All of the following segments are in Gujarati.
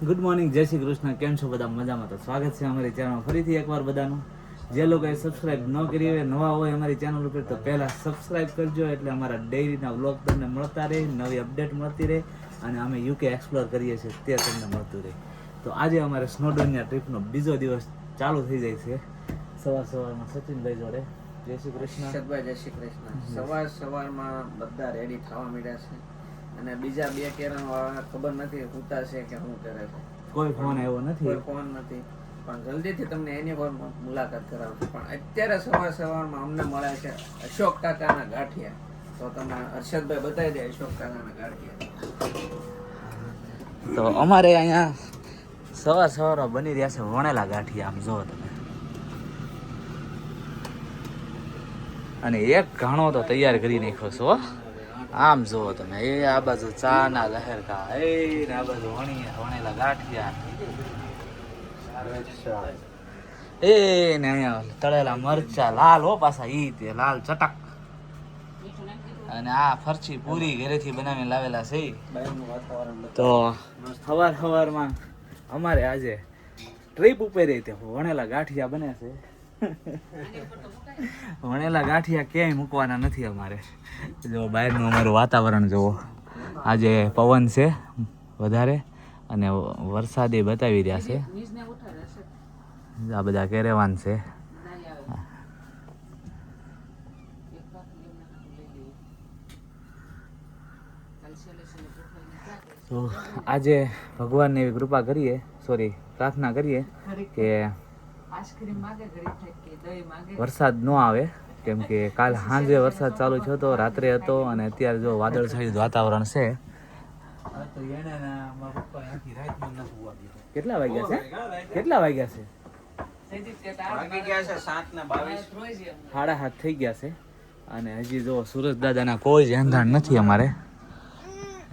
ગુડ મોર્નિંગ, જય શ્રી કૃષ્ણ. કેમ છો બધા? મજામાં? તો સ્વાગત છે અમારી ચેનલ ફરીથી એકવાર બધાનું. જે લોકોએ સબસ્ક્રાઇબ ન કરી હોય, નવા હોય અમારી ચેનલ ઉપર, તો પહેલાં સબસ્ક્રાઇબ કરજો, એટલે અમારા ડેઈલીના વ્લોગ તમને મળતા રહે, નવી અપડેટ મળતી રહે, અને અમે યુકે એક્સપ્લોર કરીએ છીએ તે તમને મળતું રહે. તો આજે અમારે સ્નોડોનિયા ટ્રીપનો બીજો દિવસ ચાલુ થઈ જાય છે. સવારમાં સચિનભાઈ જોડે. જય શ્રી કૃષ્ણ. સદભાઈ, જય શ્રી કૃષ્ણ. સવારમાં બધા રેડી થવા માંડ્યા છે, અને બીજા બે કેરન વાળા ખબર નથી ઉતા છે કે શું કરે છે. કોઈ ફોન આવ્યો નથી, કોઈ ફોન નથી, પણ જલ્દીથી તમને એની પર મુલાકાત કરાવશું. પણ અત્યારે સવારમાં અમને મળે છે અશોક કાકાના ગાંઠિયા. તો તમે હર્ષદભાઈ બતાવી દે અશોક કાકાના ગાંઠિયા. તો અમારે અહીંયા સવારમાં બની રહ્યા છે વણેલા ગાંઠિયા. આમ જોવો તમે, અને એક ઘાણો તો તૈયાર કરી નાખ્યો છો. આમ જુઓ તમે, એ આ બાજુ ચા ના લહેરકા, એ ને આ બાજુ વણેલા ગાંઠિયા, એ ને અહીંયા તળેલા મરચા લાલ હો પાછા, ઈ તે લાલ ચટક, અને આ ફરસી પૂરી ઘરેથી બનાવીને લાવેલા છે. તો સવારમાં અમારે આજે ટ્રીપ ઉપર તે વણેલા ગાંઠિયા બને છે. વણેલા ગાંઠિયા ક્યાંય મૂકવાના નથી અમારે. જો બહારનું અમારું વાતાવરણ જુઓ, આજે પવન છે વધારે, અને વરસાદી બતાવી રહ્યા છે. આ બધા કેરેવાન છે. તો આજે ભગવાનને એવી કૃપા કરીએ, પ્રાર્થના કરીએ કે વરસાદ ન આવે, કેમ કે કાલ સાંજે વરસાદ ચાલુ થયો હતો, રાત્રે હતો, અને અત્યારે જો વાદળછાયું વાતાવરણ છે. કેટલા વાગ્યા છે? 7:30 થઈ ગયા છે, અને હજી જો સુરજ દાદાના કોઈ જ એંધાણ નથી અમારે,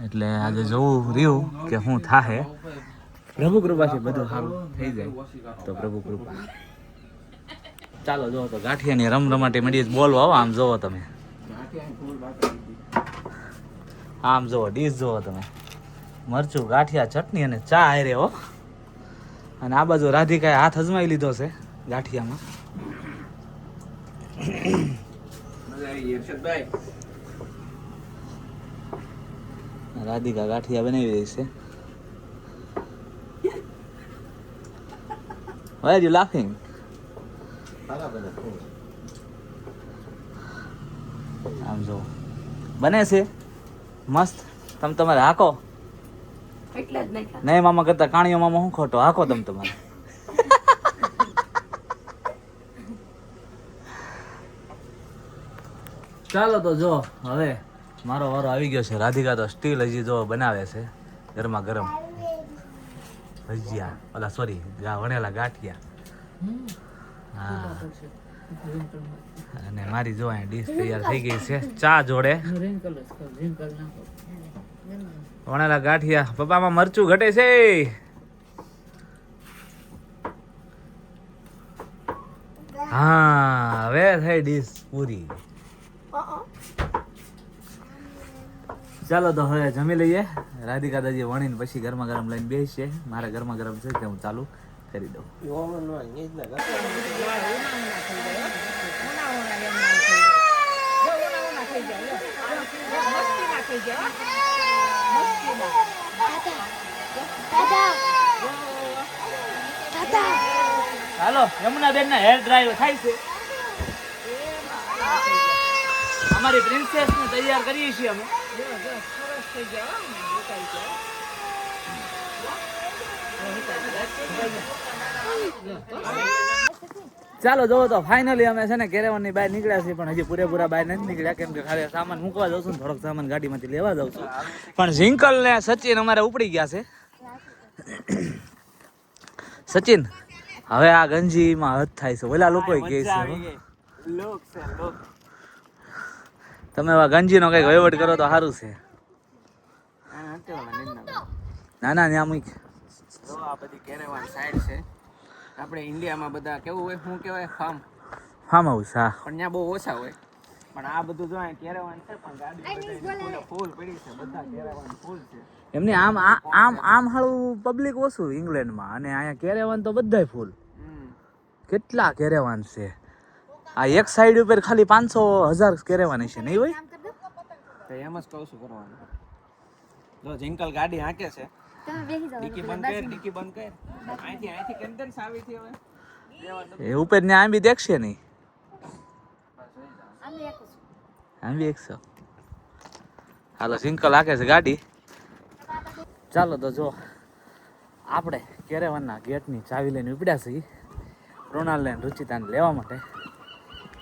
એટલે આજે જોવું રહ્યું કે શું થાહે. પ્રભુ કૃપાથી બધું સારું થઈ જાય તો પ્રભુ કૃપા. ચાલો જોવો તો ગાંઠિયાની રમરમાટી મંડી બોલવો. આમ જોવો તમે, આમ જોવો ડીશ જોવો તમે, મરચું, ગાંઠિયા, ચટણી અને ચા હારે હો. અને આ બાજુ રાધિકાએ હાથ અજમાઈ લીધો છે ગાંઠિયામાં. રાધિકા ગાંઠિયા બનાવી રહી છે. Why are you laughing? આમ જો બને છે મસ્ત. તમે તમારે હાકો નહીં મામા કરતા કાણીઓ મામા શું ખોટો હાકો તમે તમારે. ચાલો તો જો હવે મારો વારો આવી ગયો છે. રાધિકા તો સ્ટીલ હજી જો બનાવે છે ગરમા ગરમ ભજીયા, ઓલા સોરી વણેલા ગાંઠિયા. હા, અને મારી જો અહીંયા ડીશ તૈયાર થઈ ગઈ છે ચા જોડે. વણેલા ગાંઠિયા. પપ્પામાં મરચું ઘટે છે. હા, હવે થઈ ડીશ પૂરી. ચાલો તો હવે જમી લઈએ. રાધિકા દાદી વણીને પછી ગરમા ગરમ લઈને બેસશે. મારે ગરમા ગરમ છે કે હું ચાલુ કરી દઉં. હાલો, યમુના બેન ના હેર ડ્રાઈવ થાય છે. અમારી પ્રિન્સેસ ને તૈયાર કરીએ છીએ અમે. ચાલો જોવો તો ફાઇનલી અમે છે ને કેરેવનની બહાર નીકળ્યા છીએ, પણ હજી પૂરેપૂરા બહાર નથી નીકળ્યા, કેમ કે ખાલી સામાન મૂકવા જાઉં છું ને થોડોક સામાન ગાડીમાંથી લેવા જાઉં છું. પણ ઝિંકલ ને સચિન અમારે ઉપડી ગયા છે. સચિન, હવે આ ગંજીમાં હદ થાય છે. ઓલા લોકો કહે છે તમે ગંજીનો કઈક વહીવટ કરો તો સારું છે. ના ના ત્યાં મૂક. આ બધી કેરેવાન સાઈડ છે. આપણે ઇન્ડિયામાં બધા કેવું હોય, શું કહેવાય, ફાર્મ હાઉસ. હા, પણ ત્યાં બહુ ઓછા હોય. પણ આ બધું જો કેરેવાન છે પણ ગાડી ફૂલ પડી છે બધા કેરેવાન ફૂલ છે એમને આમ હાળું પબ્લિક ઓછું ઇંગ્લેન્ડમાં અને અહીંયા કેરેવાન તો બધાય ફૂલ. કેટલા કેરેવાન છે આ એક સાઈડ ઉપર ખાલી 500,000 કેરેવાન છે નહીં હોય? તો એમ જ કહું છું કરવાનું. જો જિંકલ ગાડી હાંકે છે. ડિકી બંધ કર. અહીંથી કેન્ટન સાવી થી હવે. એ ઉપર ને આમ બી દેખશે નહીં. આમ બી 100. હાલો જિંકલ હાકે છે ગાડી. ચાલો તો જો આપણે કેરેવાનના ગેટની ચાવી લઈને ઉપડ્યા છીએ રોનાલ્ડ અને રુચિતાને લેવા માટે,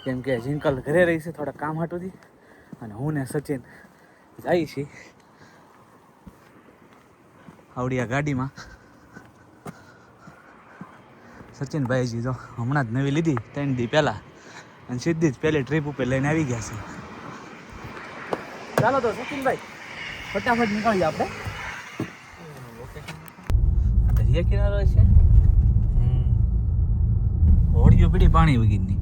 કેમ કે જિંકલ ઘરે રહી છે થોડા કામ હાટુથી અને હું ને સચિન જઈએ છીએ આવડિયા ગાડીમાં. સચિનભાઈજી તો હમણાં જ નવી લીધી 3 દી પહેલાં અને સીધી જ પહેલી ટ્રીપ ઉપર લઈને આવી ગયા છે. ચાલો તો સચિનભાઈ ફટાફટ નીકળીએ આપણે. દરિયા કિનારો છે, હોડિયો પીડી પાણી વગીરની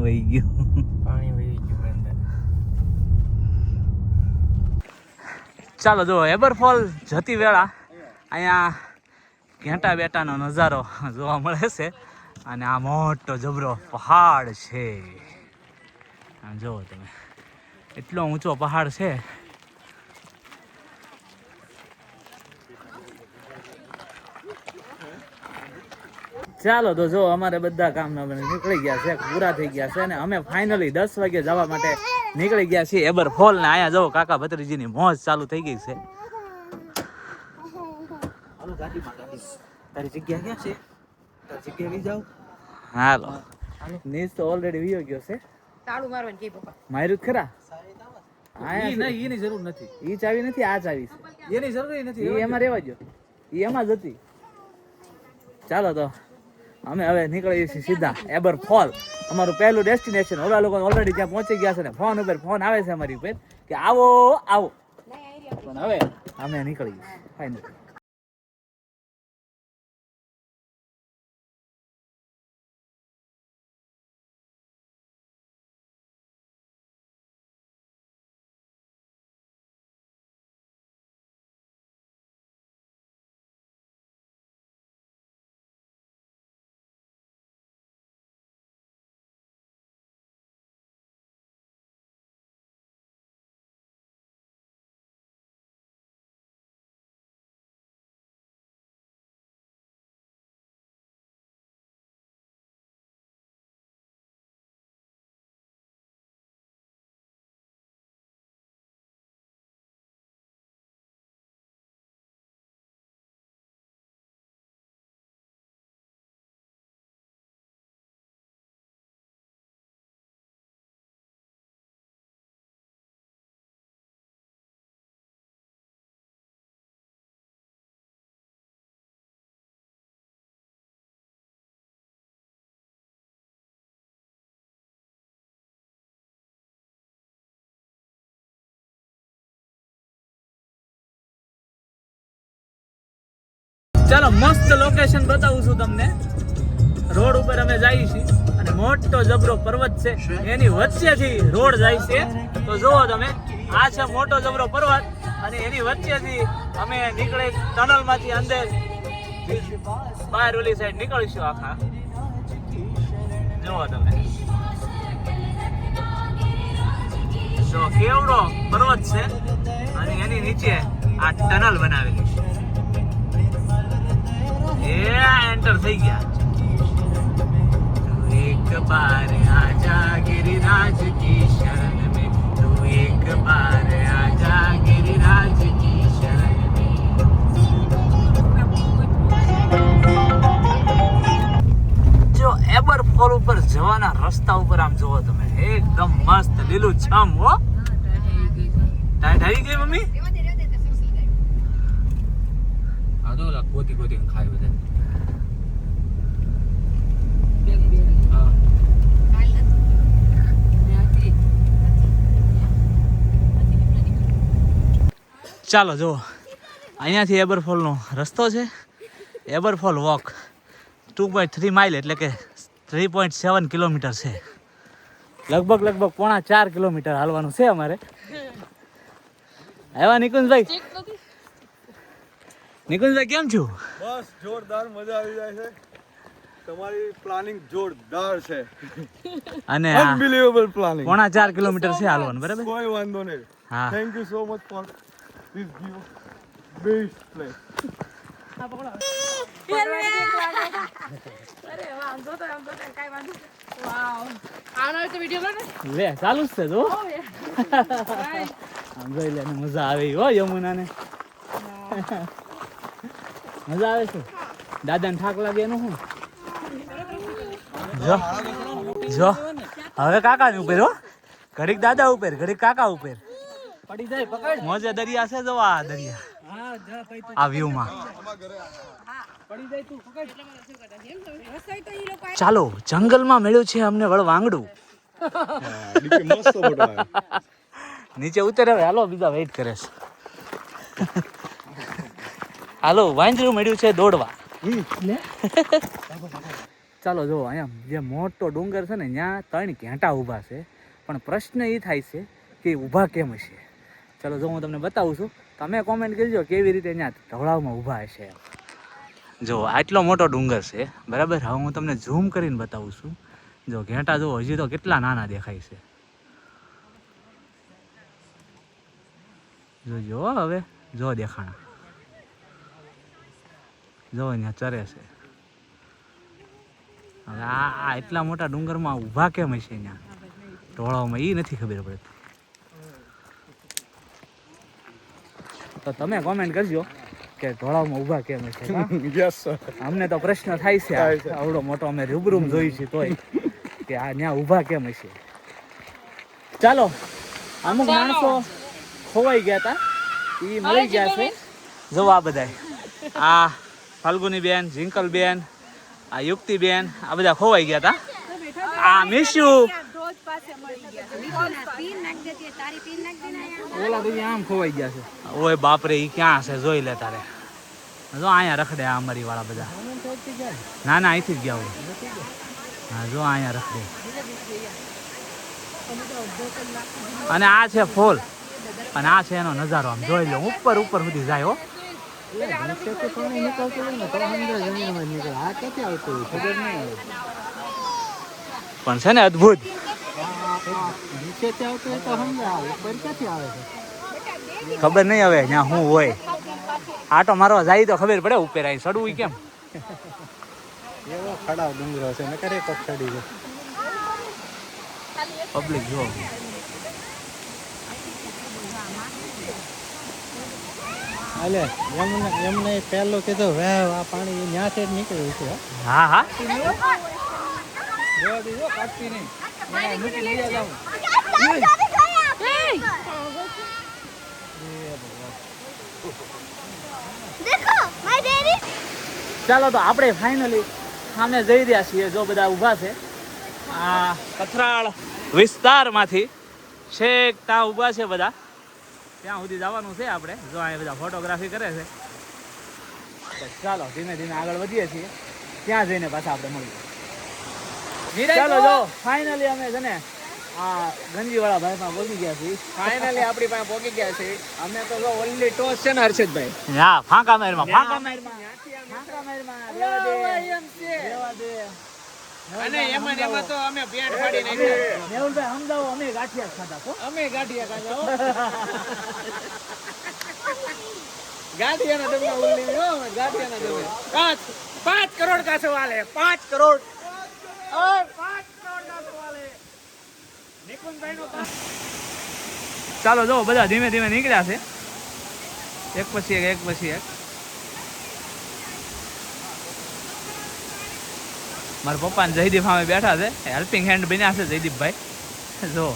વહી ગયું પાણી વહી ગયું અંદર. ચાલો જો એબરફોલ જતી વેળા અહીંયા ઘેંટા બેટાનો નજારો જોવા મળે છે અને આ મોટો જબરો પહાડ છે. આમ જુઓ તમે એટલો ઊંચો પહાડ છે. ચાલો તો જો અમારે બધા કામ નીકળી ગયા છે, પૂરા થઈ ગયા છે અને અમે ફાઇનલી 10 વાગે જવા માટે નીકળી ગયા છીએ એબરફોલ ને. અહીંયા જો કાકા ભત્રીજીની મોજ ચાલુ થઈ ગઈ છે. હાલો ગાડીમાં તારી જગ્યા ક્યાં છે? તારી જગ્યા લઈ જાવ. હાલો નીચ તો ઓલરેડી વિયો ગયો છે. તાળું મારવાનું કે પપ્પા માર્યું ખરા? એની જરૂર નથી. ઈ ચાવી નથી, આ ચાવી છે. એની જરૂર નથી. ઈ એમાં રહેવા દો, ઈ એમાં જ હતી. ચાલો તો અમે હવે નીકળીએ છીએ સીધા એબરફોલ, અમારું પહેલું ડેસ્ટિનેશન. ઓલા લોકો ઓલરેડી ત્યાં પહોંચી ગયા છે ને ફોન ઉપર ફોન આવે છે અમારી ઉપર કે આવો આવો, પણ હવે અમે નીકળી ગયા ફાઇનલી. ચાલો મસ્ત લોકેશન બતાવું છું તમને. રોડ ઉપર અમે જઈએ છીએ અને મોટો જબરો પર્વત છે, એની વચ્ચેથી રોડ જાય છે. તો જુઓ તમે, આ છે મોટો જબરો પર્વત અને એની વચ્ચેથી અમે નીકળે ટનલ માંથી અંદર બહાર ઓલી સાઈડ નીકળીશું આખા. જુઓ તમે, જો કેવડો પર્વત છે અને એની નીચે આ ટનલ બનાવેલી છે. एंटर થઈ ગયા. एक बार आजा गिरिराज की शरण में, तू एक बार आजा गिरिराज की शरण में. જો એબરફોલ ઉપર જવાના રસ્તા ઉપર આમ જોવો તમે, એકદમ મસ્ત લીલું છમ. હો ટાઈટ આવી ગઈ મમ્મી. આદોલા કોતી કોતી ખાય બધા. ચાલો જો અહીંયાથી એબરફોલનો રસ્તો છે. એબરફોલ વોક 2.3 માઇલ એટલે કે 3.7 કિલોમીટર છે. લગભગ 4.5 કિલોમીટર હાલવાનું છે અમારે. આવ્યા નિકુંજભાઈ? નિકુંજભાઈ કેમ છો? બસ જોરદાર, મજા આવી જાય છે. તમારી પ્લાનિંગ જોરદાર છે. અને અનબિલીવેબલ પ્લાનિંગ. 4.5 કિલોમીટર છે હાલવાનું, બરાબર? કોઈ વાંધો નહીં. હા. Thank you so much for this give best place. લે ચાલુ જ છે જો. આમ જોઈ લે, મજા આવે હો યમુનાને. મજા આવે છે. દાદાને થાક લાગે એનું શું? જો જો હવે કાકા ની ઉપર હો. ઘડીક દાદા ઉપર, ઘડીક કાકા ઉપર. પડી જાય પકડ. મોજે દરિયા છે જો, આ દરિયા. આ વ્યૂ માં. ચાલો, જંગલમાં મળ્યું છે અમને વળવાંગડું. મસ્ત ફોટો આવે. નીચે ઉતરે હવે. હાલો, બીજા વેઇટ કરે છે. હાલો, વાંદરું મળ્યું છે દોડવા. ચાલો જો, અહીંયા જે મોટો ડુંગર છે ને, ત્યાં 3 ઘેંટા ઊભા છે. પણ પ્રશ્ન એ થાય છે કે ઊભા કેમ હશે? ચાલો જો, હું તમને બતાવું છું. તમે કોમેન્ટ કરજો કેવી રીતે અહીંયા ઢોળાવમાં ઊભા હશે. જો આટલો મોટો ડુંગર છે, બરાબર. હવે હું તમને ઝૂમ કરીને બતાવું છું. જો ઘેંટા જો હજી તો કેટલા નાના દેખાય છે. જોજો હવે, જો દેખાણા. જો અહીંયા ચરે છે. હવે આ એટલા મોટા ડુંગરમાં ઊભા કેમ હશે અહીંયા ઢોળાવમાં, એ નથી ખબર પડતી. તો તમે કોમેન્ટ કરજો કે ઢોળાવમાં ઊભા કેમ હશે. Yes sir. અમને તો પ્રશ્ન થાય છે. આવડો મોટો અમે રૂબરૂમ જોઈ છે તોય કે આ ત્યાં ઊભા કેમ હશે. ચાલો, અમુક માણસો ખોવાઈ ગયા હતા, એ મળી ગયા છે. જો આ બધાય, આ ફાલ્ગુની બેન, ઝિંકલ બેન, આ યુક્તિ બેન, આ બધા ખોવાઈ ગયા હતા. આ મિશુ ઓલા બધી આમ ખોવાઈ ગયા છે. ઓય બાપરે, ઈ ક્યાં છે જોઈ લે તારે. જો અહીંયા રખડે આ અમારી વાળા બધા. ના ના, અહીંથી જ ગયા હોય. હા જો અહીંયા રખડે. અને આ છે ફોલ, અને આ છે એનો નજારો. આમ જોઈ લો, ઉપર સુધી જાય હો. પણ છે ને અદ્ભુત. ખબર નહીં હવે ત્યાં શું હોય. આટો મારવા જાય તો ખબર પડે. ઉપર આવી ચડવું કેમ? એવો ખડાવ ડુંગરો છે ને, કરે પગ ચડી ગયો. પબ્લિક જો. અલે એમને પહેલું કીધું વેવ આ પાણી ન્યાથી જ નીકળ્યું છે. હા હા. ચાલો તો આપણે ફાઇનલી સામે જઈ રહ્યા છીએ. જો બધા ઊભા છે આ કથરાળ વિસ્તારમાંથી, છેક ત્યાં ઊભા છે બધા. ત્યાં સુધી જવાનું છે આપણે. જો અહીંયા બધા ફોટોગ્રાફી કરે છે. ચાલો ધીમે ધીમે આગળ વધીએ છીએ. ત્યાં જઈને પાછા આપણે મળીએ. ચાલો જો, ફાઇનલી અમે છે ને આ ગંજીવાળા ભાઈ માં પહોંચી ગયા છીએ. ફાઇનલી આપણી પાસે પહોંચી ગયા છે. અમે તો જો ઓનલી ટોસ છે ને હર્ષદભાઈ. હા, ફાંકા મારમાં. અને એમાં તો અમે પેટ ફાડી નાખ્યા. મેહુલભાઈ સમજાવો, અમે ગાંઠિયા ખાધા છો. અમે ગાંઠિયા ખાધા. ગાંઠિયાના તમે ઉલ્લી હો, ગાંઠિયાના તમે 5 કરોડ का सवाल है. 5 करोड़ और 5 करोड़ का सवाल है. નિકુંજભાઈ નો. ચાલો જો, બધા ધીમે ધીમે નીકળ્યા છે. એક પછી એક. મારા પપ્પા ને જયદીપ સામે બેઠા છે. હેલ્પિંગ હેન્ડ બન્યા છે જયદીપભાઈ. જો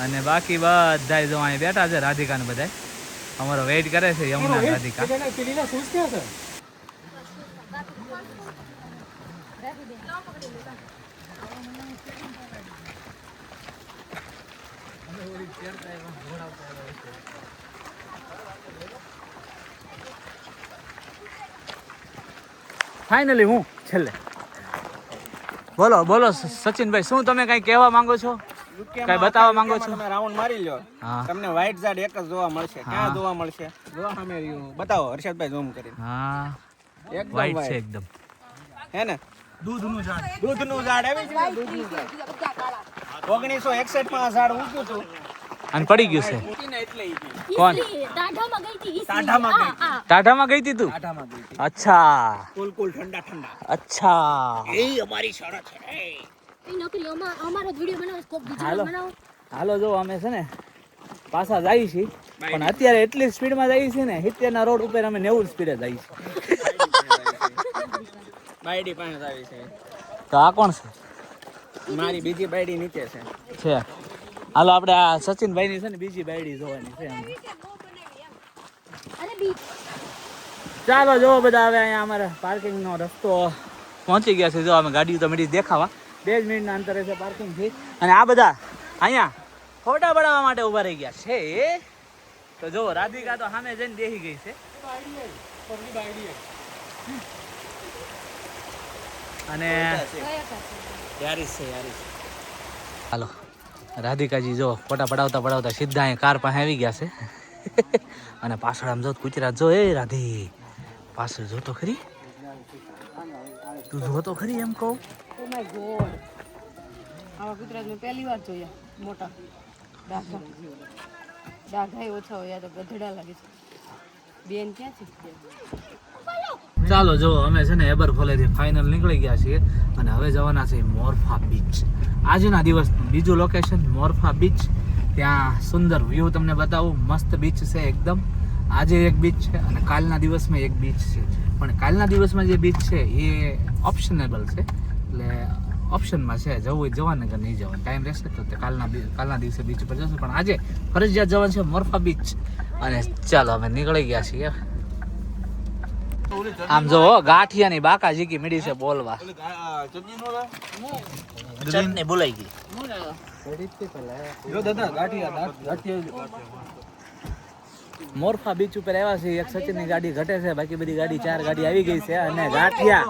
અને બાકી બધા જો અહીં બેઠા છે. રાધિકા ને બધા અમારો વેઇટ કરે છે. યમુના રાધિકા. ફાઇનલી હું છેલ્લે બોલો બોલો સચિનભાઈ, શું તમે કઈ કહેવા માંગો છો? કઈ બતાવવા માંગો છો? તમે રાઉન્ડ મારી લો, હા તમને વ્હાઈટ ઝાડ એક જ જોવા મળશે. હા. ક્યાં જોવા મળશે? જો સામે રહ્યું. બતાવો હર્ષદભાઈ ઝૂમ કરીને. હા એકદમ વ્હાઈટ છે white. એકદમ. હે ને? દૂધનું ઝાડ આવી છે ને, દૂધનું ઝાડ. 1961 માં આ ઝાડ ઉગ્યું હતું. અને પડી ગયું છે. ઉગીને એટલે ઈ ગયું. કોણ? ટાઢામાં ગઈ હતી. ટાઢામાં ગઈ તી તું? ટાઢામાં ગઈ હતી. અચ્છા કુલ ઠંડા ઠંડા. અચ્છા. એ અમારી શરત છે. હાલો હાલો, જો અમે છે ને પાછા જઈએ છીએ, પણ અત્યારે એટલી સ્પીડમાં જઈએ છીએ ને 70 ના રોડ ઉપર અમે 90 સ્પીડે જઈએ છીએ. બાયડી પાસે આવી છે. તો આ કોણ છે? મારી બીજી બાયડી નીચે છે. છે. હાલો આપણે આ સચિનભાઈની છે ને બીજી બાયડી જોવાની છે અમને. ચાલો જો બધા હવે અહીંયા અમારે પાર્કિંગનો રસ્તો પહોંચી ગયા છે. જો અમે ગાડીઓ તો મીડી દેખાવા 2 જ મિનિટના અંતરે છે પાર્કિંગ થી. અને આ બધા અહીંયા ફોટા પડાવવા માટે ઊભા રહી ગયા છે. તો જો રાધિકા તો સામે જઈને બેસી ગઈ છે. અને હાલો રાધિકાજી જો ફોટા પડાવતા પડાવતા સીધા અહીંયા કાર પાસે આવી ગયા છે. અને પાછળ આમ જો ગુજરાત જો, એ રાધી પાછળ જો તો ખરી, તું જો તો ખરી એમ કહું. ઓ માય ગોડ, આવા કૂતરા મેં પહેલી વાર જોયા. મોટા ડાઘા ઓછા હોય, આ તો ગધેડા લાગે છે. બેન ક્યાં છે? ચાલો જો અમે છે ને એબર ફોલેથી ફાઇનલ નીકળી ગયા છીએ અને હવે જવાના છે મોરફા બીચ. આજના દિવસનું બીજું લોકેશન મોરફા બીચ. ત્યાં સુંદર વ્યૂ તમને બતાવું. મસ્ત બીચ છે એકદમ. આજે એક બીચ છે અને કાલના દિવસમાં એક બીચ છે. પણ કાલના દિવસમાં જે બીચ છે એ ઓપ્શનેબલ છે, એટલે ઓપ્શનમાં છે. જવું હોય જવાને કે નહીં જવાનું, ટાઈમ રહેશે તો તે કાલના દિવસે બીચ પર જશું. પણ આજે ફરજિયાત જવાનું છે મોરફા બીચ. અને ચાલો અમે નીકળી ગયા છીએ. આમ જો ગાંઠિયાની બાકા જીકી મીડી છે બોલવા. ચટણી બોલાઈ ગઈ. જો દાદા ગાંઠિયા મોરફા બીચ ઉપર આવ્યા છે. એક સચિનની ગાડી ઘટે છે, બાકી બધી ગાડી 4 ગાડી આવી ગઈ છે. અને ગાંઠિયા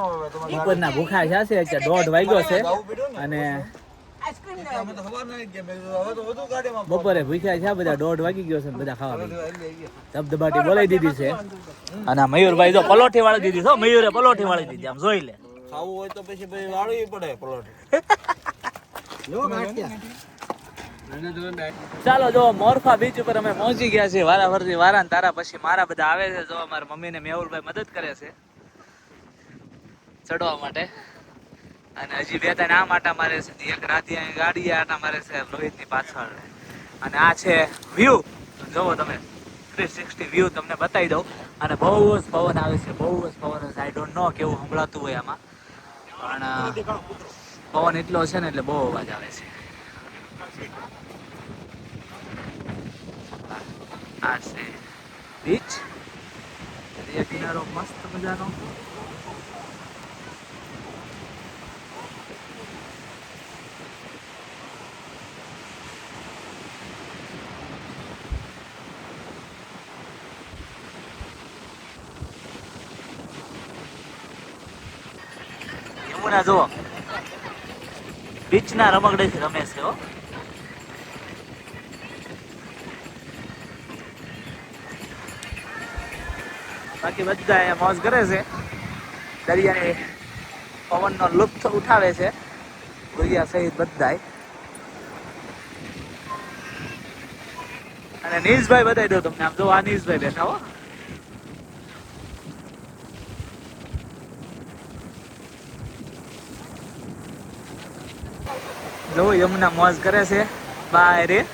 ઉપરના ભૂખા છે. અત્યારે 1:30 વાગ્યો છે અને બપોરે ભૂખ્યા છે બધા. 1:30 વાગી ગયો છે ને બધા ખાવા ધબધબાટી બોલાવી દીધી છે. અને મયુરભાઈ જો પલોઠી વાળી દીધી છે. મયુરે પલોઠી વાળી દીધી, આમ જોઈ લે. ખાવું હોય તો પછી વાળવી પડે પલોઠી. જો ગાંઠિયા. ચાલો જો મોરફા બીચ ઉપર અમે પહોંચી ગયા છીએ. વારાફરતી વારા ને તારા પછી મારા બધા આવે છે. જો અમારા મમ્મી ને મેહુલભાઈ મદદ કરે છે ચડવા માટે. અને હજી 2-3 આ માટા મારે છે. એક રાધી અહીં ગાડી આટા મારે છે રોહિતની પાછળ. અને આ છે વ્યૂ. જોવો તમે 360 વ્યૂ તમને બતાવી દઉં. અને બહુ જ પવન આવે છે, બહુ જ પવન છે. આઈ ડોન્ટ નો કેવું સંભળાતું હોય આમાં, પણ પવન એટલો છે ને એટલે બહુ અવાજ આવે છે. આ છે બીચ. દરિયા કિનારો મસ્ત મજાનો. યમુના જુઓ બીચના રમકડેથી રમે છે હો. બાકી બધા અહીંયા મોજ કરે છે. દરિયાની પવનનો લુપ્ત ઉઠાવે છે ગુરિયા સહિત બધા. અને નીશભાઈ બતાવી દો તમને. આમ જો આ નીશભાઈ બેઠા હો. જો યમુના મોજ કરે છે બાય.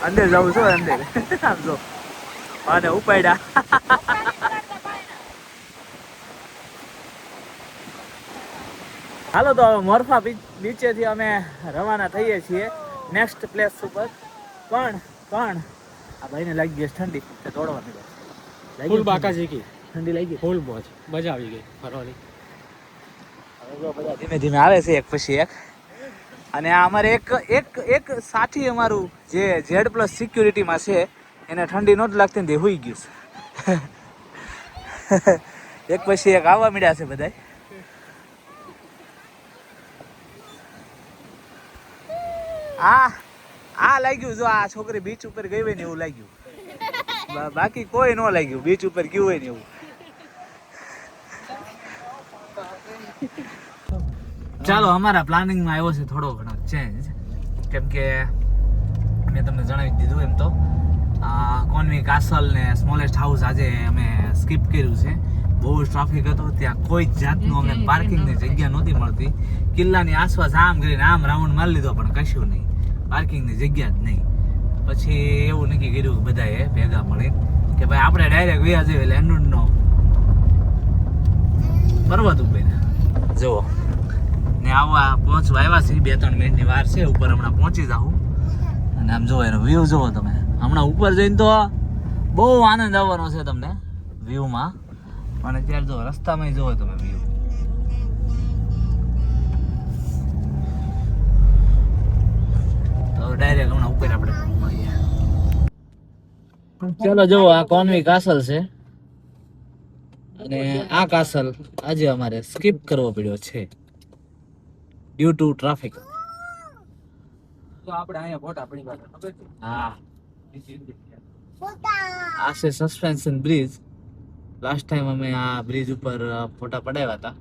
અંદર જાઉં છું અંદર. આમ જો અને ઉપાડ્યા. હાલો તો મોરફા બીચેથી અમે રવાના થઈએ છીએ નેક્સ્ટ પ્લેસ ઉપર. પણ આ ભાઈને લાગી ગઈ ઠંડી, દોડવા નીકળે. ફૂલ બાકા જીકી. ઠંડી લાગી, ફૂલ મોજ, મજા આવી ગઈ ફરવાની. જો બધા ધીમે ધીમે આવે છે એક પછી એક. અને આ અમારે એક સાથી અમારું જે Z+ સિક્યુરિટીમાં છે એને ઠંડી નહોતી લાગતી ને તે હોઈ ગયું છે. એક પછી એક આવવા મળ્યા છે બધા. આ લાગ્યું જો આ છોકરી બીચ ઉપર ગઈ હોય ને એવું લાગ્યું. બાકી કોઈ ન લાગ્યું બીચ ઉપર ગયું હોય ને એવું. ચાલો અમારા પ્લાનિંગમાં આવ્યો છે થોડો ઘણો ચેન્જ, કેમ કે મેં તમને જણાવી દીધું એમ તો કોન્વી કાસલ ને સ્મોલેસ્ટ હાઉસ આજે અમે સ્કીપ કર્યું છે. બહુ જ ટ્રાફિક હતો, ત્યાં કોઈ જ જાતનું અમને પાર્કિંગની જગ્યા નહોતી મળતી. કિલ્લાની આસપાસ આમ કરીને આમ રાઉન્ડ મારી લીધો પણ કશું નહીં, પાર્કિંગની જગ્યા જ નહીં. પછી એવું નક્કી કર્યું કે બધાએ ભેગા મળી કે ભાઈ આપણે ડાયરેક્ટ વ્યા જઈએ લેન્ડુડનો પર્વત ઉપર જુઓ ને આવવા પહોંચવા આવ્યા છે. 2-3 મિનિટની વાર છે, ઉપર હમણાં પહોંચી જાઉં. અને આમ જુઓ એનો વ્યૂ જુઓ તમે. હમણાં ઉપર જઈને તો બહુ આનંદ આવવાનો છે તમને વ્યૂમાં. અને ત્યારે જો રસ્તામાં જુઓ તમે વ્યૂ. તો ડાયરેક્ટ હમણાં ઉપર આપણે મળીએ. ચલો જુઓ આ કોન્વી કાસલ છે અને આ કાસલ આજે અમારે સ્કીપ કરવો પડ્યો છે ડ્યુ ટુ ટ્રાફિક. તો આપણે અહીંયા ફોટા પડી ગયા ખબર છે? હા, આ છે સસ્પેન્શન બ્રિજ. લાસ્ટ ટાઈમ અમે આ બ્રિજ ઉપર ફોટા પડાવ્યા હતા.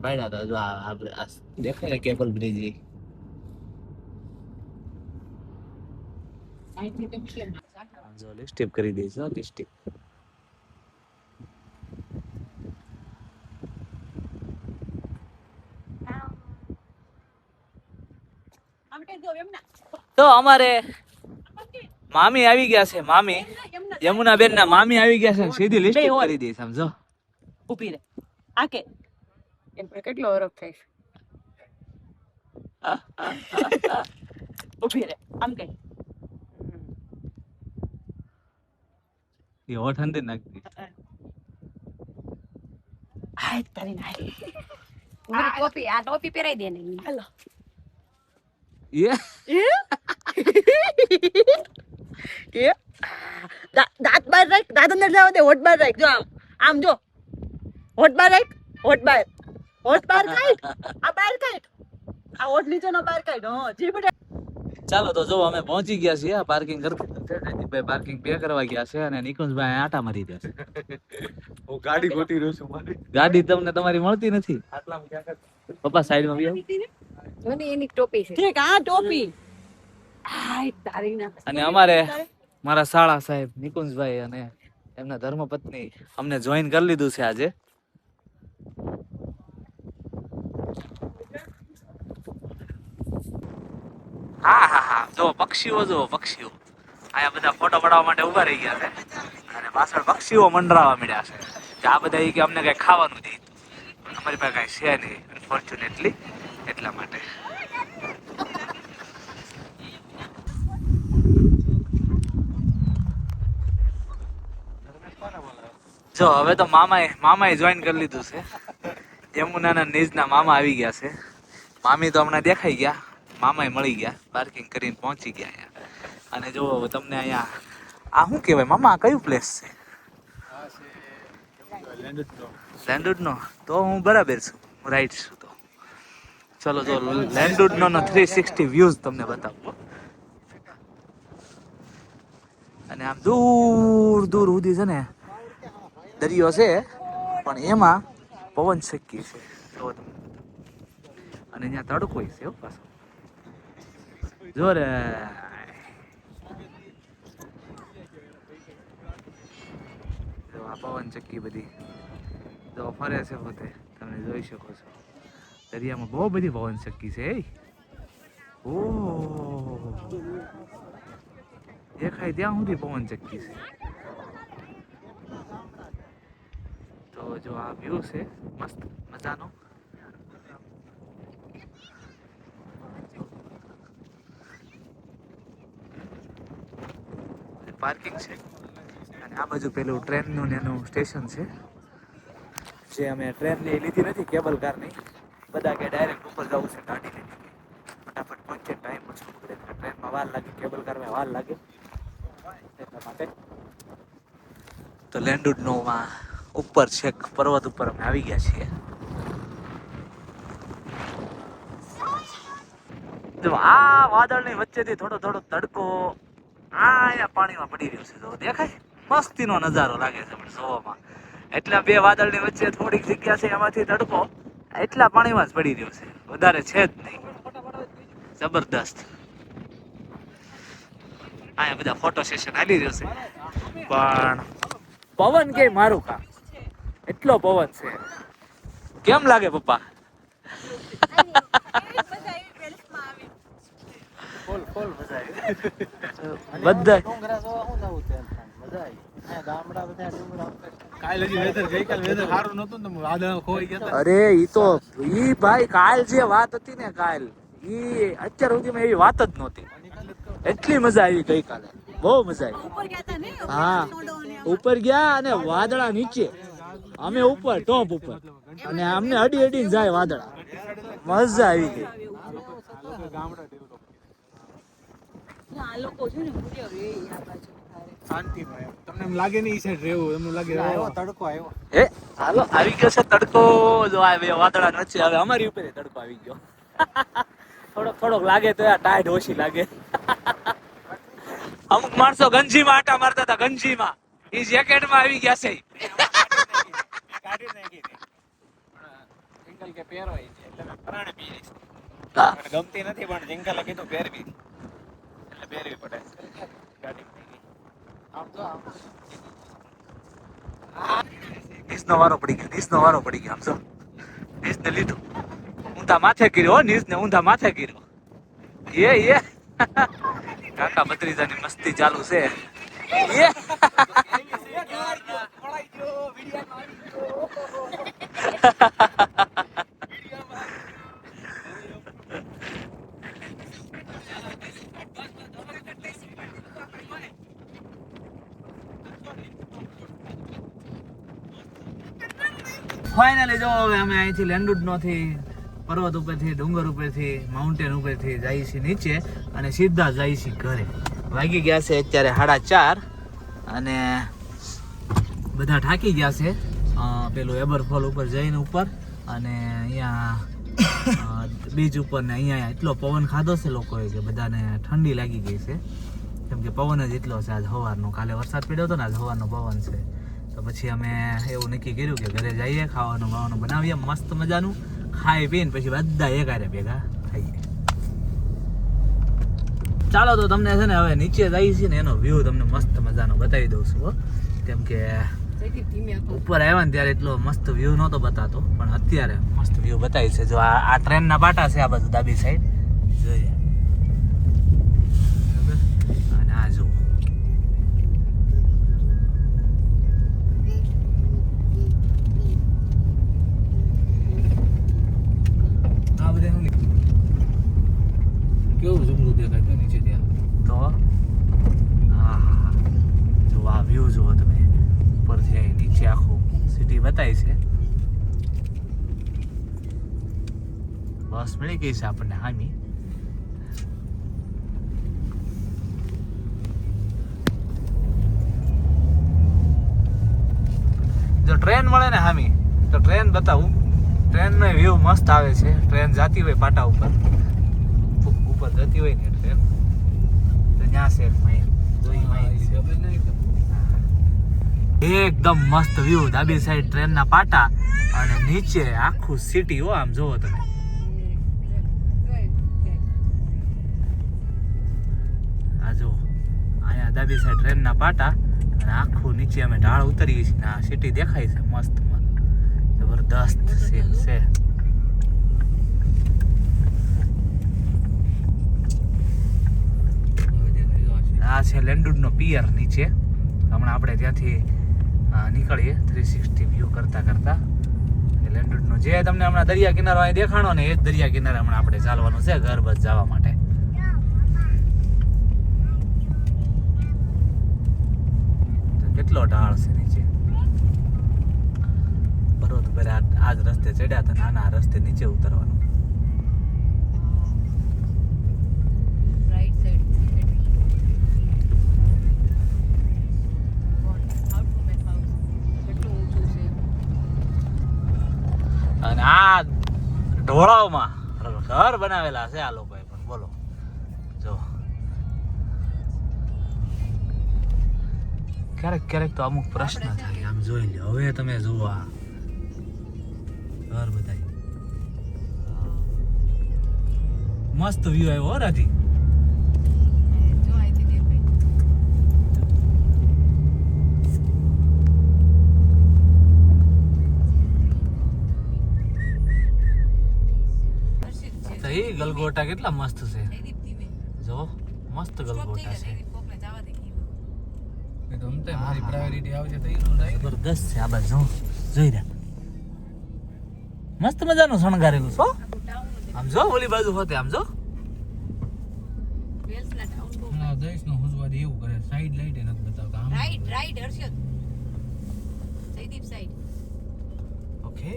પાડ્યા હતા. જો આ દેખાય ને કેબલ બ્રિજ. જો લિસ્ટિપ કરી દઈશ લિસ્ટિપ. તો અમારે મામી આવી ગયા છે. મામી યમુના બેન ના મામી આવી ગયા છે. સીધી લિસ્ટ કરી દઈ સમજો. ઊભી રહે આ કે એમ કેટલો વરખ થાય ઊભી રહે આમ કે એ હોઠ અંદર નાખી. હાય તારી નાય ટોપી આ ટોપી પહેરાઈ દે ને હાલો એ દાંત બાર રાખ દાંત અંદર લાવ દે હોઠ બાર રાખ જો આમ જો હોઠ બાર રાખ હોઠ બાર કાઢ આ બાર કાઢ આ હોઠ નીચે નો બાર કાઢ હો જી બેટા. ચાલો તો જો અમે પહોંચી ગયા છીએ. આ પાર્કિંગ કરતી પાર્કિંગ પે કરવા ગયા છે અને નિકુંજભાઈ આટા મારી દે છે. હું ગાડી ગોતી રહ્યો છું મારી. ગાડી તમને તમારી મળતી નથી. આટલામાં ક્યાં પપ્પા સાઈડમાં બી આવો. જોની એની ટોપી છે ઠીક આ ટોપી હાય તારી ના. અને અમારે મારા શાળા સાહેબ નિકુંજભાઈ અને એમના ધર્મપત્ની અમને જોઈન કરી લીધું છે આજે. હા જો પક્ષીઓ આયા બધા ફોટો પડાવવા માટે ઉભા રહી ગયા છે અને પાછળ પક્ષીઓ મંડરાવા મળ્યા છે કે આ બધા કે અમને કઈ ખાવાનું દે. અમારી પાસે કઈ છે નહીં અનફોર્ચ્યુનેટલી, એટલા માટે. જો હવે તો મામાએ જોઈન કરી લીધું છે. યમુનાના નિજના મામા આવી ગયા છે. મામી તો હમણાં દેખાઈ ગયા, મામાએ મળી ગયા, પાર્કિંગ કરીને પહોંચી ગયા અહીંયા. અને જો તમને અહીંયા આ શું કહેવાય મામા, આ કયું પ્લેસ છે? લેન્ડુડનો. તો હું બરાબર છું, હું રાઈટ છું. તો ચલો જો લેન્ડુડનો 360 વ્યૂઝ તમને બતાવું. અને આમ દૂર સુધી છે ને દરિયો છે પણ એમાં પવન શક્કી છે. જો તમે. અને અહીંયા તડકો છે હો પાછો. જો રે આ પવન ચક્કી બધી જો ફરે છે પોતે, તમે જોઈ શકો છો. દરિયામાં બહુ બધી પવન ચક્કી છે. ઓહ દેખાય ત્યાં સુધી પવન ચક્કી છે. તો જો આ વ્યૂ છે મસ્ત મજાનો. પાર્કિંગ છે અને આ બાજુ પેલું ટ્રેનનું એનું સ્ટેશન છે. જે અમે ટ્રેનની લીધી નથી કેબલ કારની, બધા કે ડાયરેક્ટ ઉપર જવું છે ગાડી લઈને, ફટાફટ પહોંચે, ટાઈમ ઓછો બગડે. ટ્રેનમાં વાર લાગે, કેબલ કારમાં વાર લાગે, એટલા માટે. તો લેન્ડુડનોમાં ઉપર છેક પર્વત ઉપર અમે આવી ગયા છીએ. જો આ વાદળની વચ્ચેથી થોડો થોડો તડકો આ અહીંયા પાણીમાં પડી રહ્યો છે, જો દેખાય, મસ્તીનો નજારો લાગે છે મને જોવામાં. એટલા બે વાદળની વચ્ચે થોડીક જગ્યા છે, એમાંથી તડકો એટલા પાણીમાં જ પડી રહ્યો છે, વધારે છે જ નહીં. જબરદસ્ત. અહીંયા બધા ફોટો સેશન હાલી રહ્યો છે, પણ પવન કે મારું કામ, એટલો પવન છે. કેમ લાગે પપ્પા? ફૂલ મજા આવી. બધા ડુંગરા જોવા શું નવું છે? મજા આવી. અહીંયા ગામડા બધા ડુંગરા. કાલ હજી વેધર ગઈકાલ વેધર સારું નતું ને વાદળ ખોઈ ગયા હતા. અરે ઈ તો ઈ ભાઈ કાલ જે વાત હતી ને, કાલ ઈ અત્યાર સુધીમાં એવી વાત જ નહોતી. એટલી મજા આવી ગઈકાલે, બહુ મજા આવી. હા, ઉપર ગયા અને વાદળા નીચે, અમે ઉપર ટોપ ઉપર, અને અમને અડી અડીને જાય વાદળા. મજા આવી ગઈ. આ લોકો છે ને ભૂલ્યો રે આ બાજુ શાંતિમાં એમ. તમને એમ લાગે નહીં ઈ સાઈડ રહેવું, તમને લાગે આવ્યો તડકો આવ્યો. હે હાલો, આવી ગયો છે તડકો. જો આ બે વાદળા વચ્ચે હવે અમારી ઉપર તડકો આવી ગયો. થોડોક લાગે તો આ ટાઈડ ઓછી લાગે. અમુક માણસો ગંજીમાં આટા મારતા હતા, ગંજીમાં ઈ જેકેટમાં આવી ગયા છે. કાઢી નાખી જિંગલ કે પહેરવાય છે એટલે મેં પરાણે પહેરીશ. હા. મને ગમતી નથી પણ જિંગલે કીધું પહેરવી એટલે પહેરવી પડે. ગાડી આમ તો આમ નીસનો વારો પડી ગયો, નીસનો વારો પડી ગયો. આમ જો નીસને લીધું, ઊંધા માથે કર્યો, નીસને ઊંધા માથે કર્યો. એ કાકા ભત્રીજાની મસ્તી ચાલુ છે. એ ફાઇનલી જો હવે અમે અહીંથી લેન્ડુડનોથી પર્વત ઉપરથી, ડુંગર ઉપરથી, માઉન્ટેન ઉપરથી જઈએ છીએ નીચે અને સીધા જઈએ છીએ ઘરે. વાગી ગયા છે અત્યારે 4:30 અને બધા થાકી ગયા છે. પેલું એબરફોલ ઉપર જઈને ઉપર અને અહીંયા બીચ ઉપર ને અહીંયા એટલો પવન ખાધો છે લોકોએ કે બધાને ઠંડી લાગી ગઈ છે, કેમ કે પવન જ એટલો છે આજ સવારનો. કાલે વરસાદ પડ્યો હતો ને, આજ સવારનો પવન છે. તો પછી અમે એવું નક્કી કર્યું કે ઘરે જઈએ, ખાવાનું બાવાનું બનાવીએ મસ્ત મજાનું, ખાઈ પીને પછી બધા એકારે ભેગા થઈએ. ચાલો તો તમને છે ને હવે નીચે જઈએ છીએ ને એનો વ્યૂ તમને મસ્ત મજાનો બતાવી દઉં છું હો. કેમ કે ઉપર આવ્યા ને ત્યારે એટલો મસ્ત વ્યૂ નહોતો બતાતો, પણ અત્યારે મસ્ત વ્યૂ બતાવી છે. જો આ ટ્રેનના પાટા છે આ બાજુ ડાબી સાઈડ જોઈએ, અને આ જો આ બધા કેવું ઝુમરું દેખાય છે નીચે ત્યાં. તો હા જો આ વ્યૂ જુઓ તમે, ઉપરથી અહીં નીચે આખું સિટી બતાવી છે. બસ મળી ગઈ છે આપણને હામી. જો ટ્રેન મળે ને હામી તો ટ્રેન બતાવું. ટ્રેનનો વ્યૂ મસ્ત આવે છે. ટ્રેન જાતી હોય પાટા ઉપર જતી હોય ને ટ્રેન તો ત્યાં છે એકદમ મસ્ત વ્યૂ. ડાબી સાઈડ ટ્રેનના પાટા અને નીચે આખું સિટી હો. આમ જોવો તમે, આ જો અહીંયા ડાબી સાઈડ ટ્રેનના પાટા અને આખું નીચે અમે ઢાળ ઉતરીએ છીએ. આ સિટી દેખાય છે મસ્ત જબરદસ્ત સીન છે. આ છે લેન્ડુડનો પિયર નીચે. હમણાં આપણે ત્યાંથી નીકળીએ 360 વ્યૂ કરતા લેન્ડુડનો જે તમને હમણાં દરિયા કિનારો અહીં દેખાણો ને, એ જ દરિયા કિનારે હમણાં આપણે ચાલવાનું છે ઘર બસ જવા માટે. કેટલો ઢાળ છે નીચે પર્વત બરે આ જ રસ્તે ચડ્યા હતા, નાના રસ્તે નીચે ઉતરવાનું. રાઈટ સાઈડ કેટલું ઊંચું છે. અને આ ઢોળાવમાં ઘર બનાવેલા છે આ લોકોએ પણ બોલો જો. ક્યારેક ક્યારેક તો અમુક પ્રશ્ન થાય, આમ જોઈ લો. હવે તમે જુઓ આ ઘર બધા મસ્ત વ્યૂ આવ્યો હો રાજી. જો અહીંથી દેખાય. હર્ષિત છે. તો એ ગલગોટા કેટલા મસ્ત છે જયદીપ ધીમે. જો, મસ્ત સ્ટોપ થઈ ગલગોટા જાય. છે. જયદીપ કોકને જવા દે કીધું. એ તો અમતે મારી પ્રાયોરિટી આવશે તો એનું રાઈટ. જબરદસ્ત છે આ બાજુ જોઈ રહ્યા. મસ્ત મજાનું શણગારેલું છો. આખું ટાઉન જ આમ જો ઓલી બાજુ હોતે આમ જો. વેલ્સના ટાઉન બહુ. ના દેશનો હુજવાદી એવું કરે, સાઈડ લાઈટ એ નથી બતાવતા. આમ right right Harshad. Jaydeep side. Okay.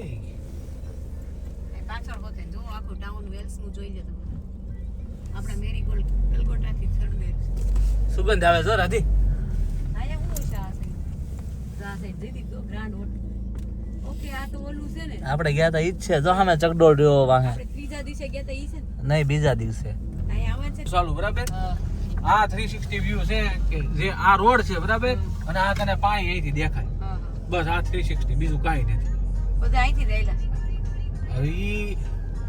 એ પાછળ હોતે જો આખું ટાઉન વેલ્સનું જોઈ લે તમે. આપણે મેરીગોલ્ડ ગલગોટાથી ચડવે. સુગંધ આવે જો રાધી. આયા હું છે આ સાઈડ જયદીપ જો ગ્રાન્ડ હોટલ. ઓકે આ તો ઓલું છે ને. આપણે ગયા તા ઈ જ છે જો સામે ચકડોળ રહ્યો વાહે. આપણે ત્રીજા દિવસે ગયા તા ઈ છે ને. નહીં, બીજા દિવસે. અહીંયા આવવાનું છે. ચાલુ બરાબર. આ 360 વ્યૂ છે કે જે આ રોડ છે બરાબર, અને આ તને પાણી અહીંથી દેખાય. હા હા. બસ આ 360, બીજું કાંઈ નથી. બધા અહીંથી રહેલા છે. હવે ઈ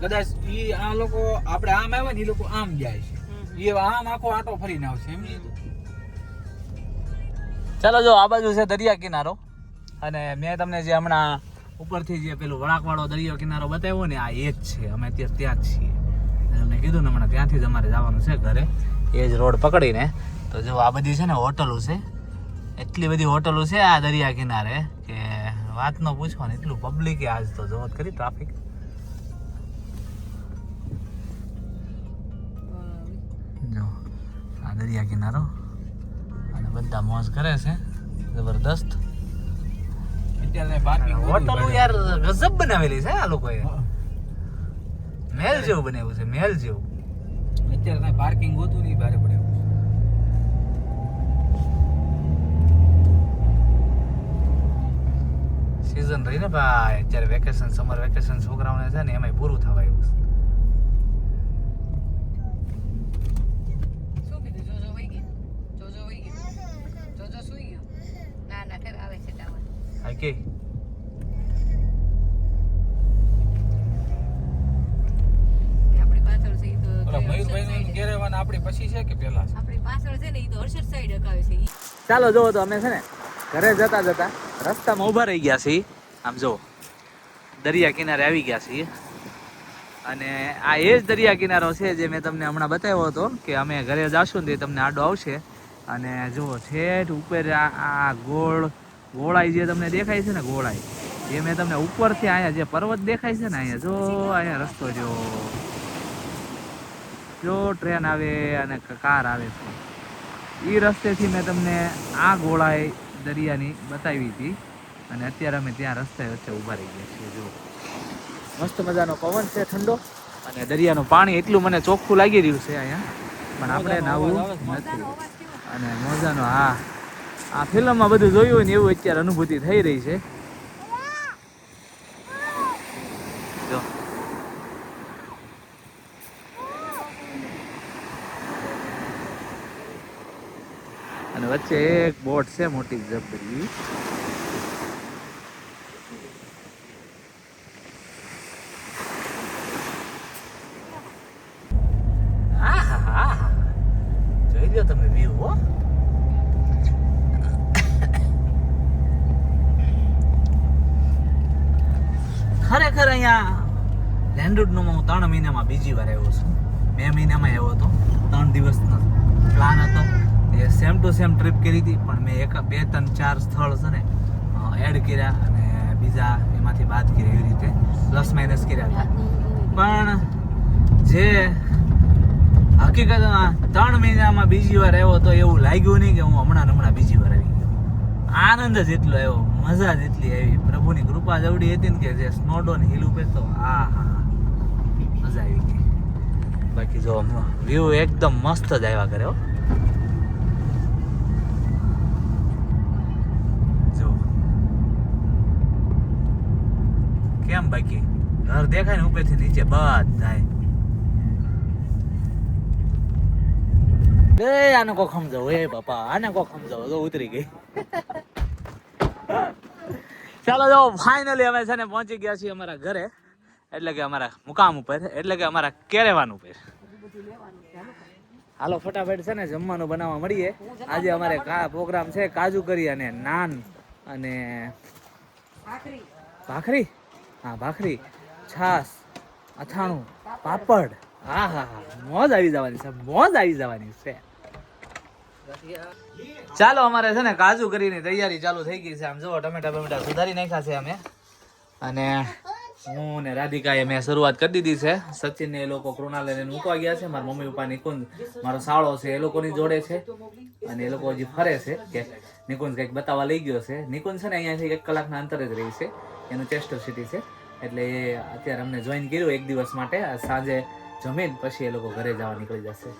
કદાચ ઈ આ લોકો આપણે આમ આવે ને, ઈ લોકો આમ જાય છે. એ આમ આખો આટો ફરીને આવશે, સમજી તું? ચાલો જો આ બાજુ છે દરિયા કિનારો, અને મેં તમને જે હમણાં ઉપરથી જે પેલું વળાંકવાળો દરિયો કિનારો બતાવ્યો ને, આ એ જ છે. અમે અત્યારે ત્યાં જ છીએ. અને અમને કીધું ને હમણાં ત્યાંથી જ અમારે જવાનું છે ઘરે, એ જ રોડ પકડીને. તો જો આ બધી છે ને હોટલો છે, એટલી બધી હોટલો છે આ દરિયા કિનારે કે વાત ન પૂછો ને. એટલું પબ્લિક આજ તો જોવો જ ખરી ટ્રાફિક. જો આ દરિયા કિનારો, અને બધા મોજ કરે છે જબરદસ્ત. અત્યારે પાર્કિંગ હોટલો યાર ગજબ બનાવેલી છે આ લોકોએ. મહેલ જેવું બનાવ્યું છે, મહેલ જેવું. અત્યારે પાર્કિંગ હોતું નહીં, ભારે પડે એવું છે. સીઝન રહી ને ભાઈ, અત્યારે વેકેશન, સમર વેકેશન છોકરાઓને છે ને એમાંય પૂરું થવા આવ્યું છે. શું કીધું? જોજો વહી ગઈ. જોજો વહી ગઈ. જોજો સુઈ ગયો. ના ના ઘરે આવે છે ટાવર. હા કે આપણી પાછળ છે ઈ તો ઓલા હર્ષદ મયુરભાઈ side નું ઘેર આવવાના આપણી પછી છે કે પહેલા છે? આપણી પાછળ છે ને ઈ તો હર્ષદ સાઈડ અકાવે છે ઈ. ચાલો જોવો તો અમે છે ને ઘરે જતા જતા રસ્તામાં ઊભા રહી ગયા છીએ. આમ જો દરિયા કિનારે આવી ગયા છીએ, અને આ એ જ દરિયા કિનારો છે જે મેં તમને હમણાં બતાવ્યો હતો કે અમે ઘરે જાશું ને તે તમને આડો આવશે. અને જુઓ છેઠ ઉપર આ ગોળાઈ જે તમને દેખાય છે ને, ગોળાઈ એ મેં તમને ઉપરથી અહીંયા જે પર્વત દેખાય છે ને, અહીંયા જો અહીંયા રસ્તો જો ટ્રેન આવે અને કાર આવે છે, એ રસ્તેથી મેં તમને આ ગોળાઈ દરિયાની બતાવી હતી. અને અત્યારે અમે ત્યાં રસ્તે વચ્ચે ઊભા રહી ગયા છીએ. જો મસ્ત મજાનો પવન છે ઠંડો, અને દરિયાનું પાણી એટલું મને ચોખ્ખું લાગી રહ્યું છે અહીંયા, પણ આપણે નાવું નથી. અને મોજાનો આ ફિલ્મમાં બધું જોયું હોય ને એવું અત્યારે અનુભૂતિ થઈ રહી છે. જો અને વચ્ચે એક બોટ છે મોટી જબરી. જોઈ લો તમે વ્યૂ હો. ખરેખર અહીંયા લેન્ડવુડનો હું 3 મહિનામાં બીજી વાર આવ્યો છું. 2 મહિનામાં આવ્યો હતો, 3 દિવસનો પ્લાન હતો. એ સેમ ટુ સેમ ટ્રીપ કરી હતી, પણ મેં 1, 2, 3, 4 સ્થળ છે ને એડ કર્યા, અને બીજા એમાંથી બાદ કર્યા, એવી રીતે પ્લસ માઇનસ કર્યા હતા. પણ જે હકીકતમાં 3 મહિનામાં બીજી વાર આવ્યો તો એવું લાગ્યું નહીં કે હું હમણાં બીજી વાર આવી ગયો. આનો આનંદ જ એટલો આવ્યો, મજા જ એટલી આવી, પ્રભુની કૃપા જવડી હતી ને કે જે સ્નોડોન હિલ ઉપર તો આ હા મજા આવી ગઈ. બાકી જો વ્યૂ એકદમ મસ્ત જ આવ્યા કરે હો. જો કેમ બાકી ઘર દેખાય ને ઉપરથી નીચે બધાય. એ આને કોક સમજાવો, એ બાપા આને કોક સમજાવો, તો ઉતરી ગઈ. ચાલો જો ફાઇનલી અમે છે ને પહોંચી ગયા છીએ અમારા ઘરે, એટલે કે અમારા મુકામ ઉપર, એટલે કે અમારા કેરેવાન ઉપર. હાલો ફટાફટ છે ને જમવાનું બનાવવા મળીએ. આજે અમારે પ્રોગ્રામ છે કાજુ કરી અને નાન અને ભાખરી, હા ભાખરી, છાસ, અથાણું, પાપડ. હા હા હા મોજ આવી જવાની છે, મોજ આવી જવાની છે. ચાલો અમારે છે ને કાજુ કરીને તૈયારી ચાલુ થઈ ગઈ છે. આમ જો ટમેટા સુધારી નાખ્યા છે અમે, અને હું ને રાધિકાએ મેં શરૂઆત કરી દીધી છે. સચિન ને એ લોકો કૃણાલ ને મૂકવા ગયા છે. મારા મમ્મી પપ્પા નિકુંજ, મારો સાળો છે એ લોકોની જોડે છે, અને એ લોકો હજી ફરે છે કે નિકુંજ કંઈક બતાવવા લઈ ગયો છે. નિકુંજ છે ને અહીંયાથી 1 કલાકના અંતરે જ રહી છે, એનું ચેસ્ટર સિટી છે, એટલે એ અત્યારે અમને જોઈન કર્યું 1 દિવસ માટે. સાંજે જમીન પછી એ લોકો ઘરે જવા નીકળી જશે.